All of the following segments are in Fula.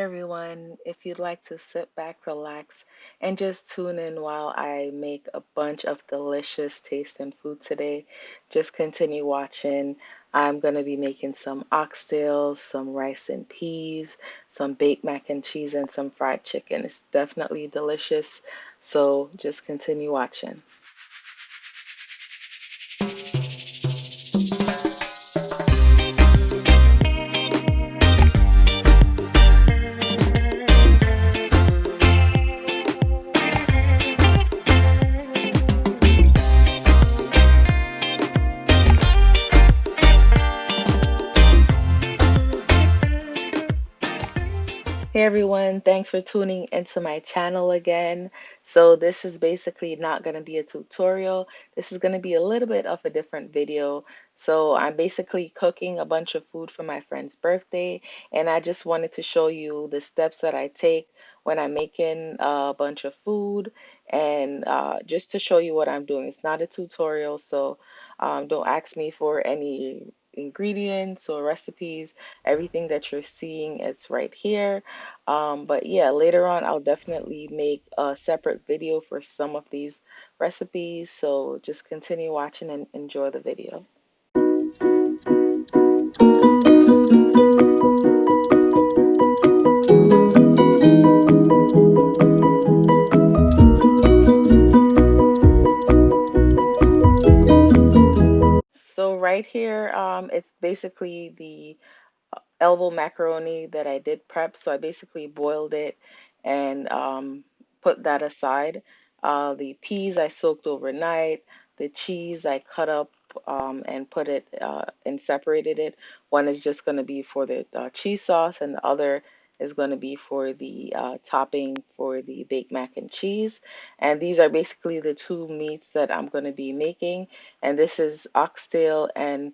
everyone, if you'd like to sit back, relax, and just tune in while I make a bunch of delicious tasting food today, just continue watching. I'm going to be making some oxtails, some rice and peas, some baked mac and cheese, and some fried chicken. It's definitely delicious, so just continue watching. Hey everyone, thanks for tuning into my channel again. So this is basically not going to be a tutorial. This is going to be a little bit of a different video. So I'm basically cooking a bunch of food for my friend's birthday, and I just wanted to show you the steps that I take when I'm making a bunch of food, and just to show you what I'm doing. It's not a tutorial, so don't ask me for any ingredients or recipes. Everything that you're seeing, it's right here. But yeah, later on, I'll definitely make a separate video for some of these recipes. So just continue watching and enjoy the video. So right here, it's basically the elbow macaroni that I did prep. So I basically boiled it and put that aside. The peas I soaked overnight. The cheese I cut up and put it and separated it. One is just going to be for the cheese sauce, and the other is going to be for the topping for the baked mac and cheese. And these are basically the two meats that I'm going to be making. And this is oxtail and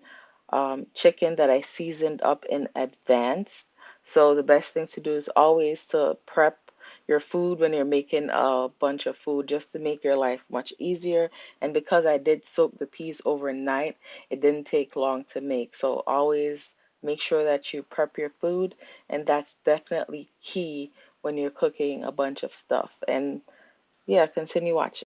chicken that I seasoned up in advance. So the best thing to do is always to prep your food when you're making a bunch of food, just to make your life much easier. And because I did soak the peas overnight, it didn't take long to make. So always make sure that you prep your food, and that's definitely key when you're cooking a bunch of stuff. And yeah, continue watching.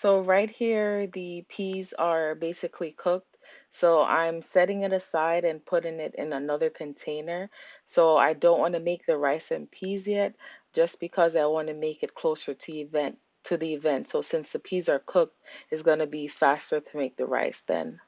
So right here, the peas are basically cooked. So I'm setting it aside and putting it in another container. So I don't want to make the rice and peas yet, just because I want to make it closer to the event. So since the peas are cooked, it's going to be faster to make the rice then.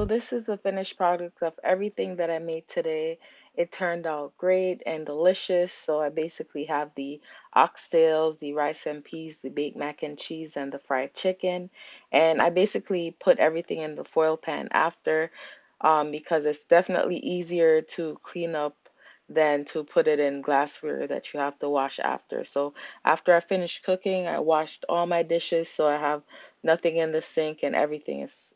this is the finished product of everything that I made today. It turned out great and delicious. So I basically have the oxtails, the rice and peas, the baked mac and cheese, and the fried chicken. And I basically put everything in the foil pan after, because it's definitely easier to clean up than to put it in glassware that you have to wash after. So after I finished cooking, I washed all my dishes, so I have nothing in the sink and everything is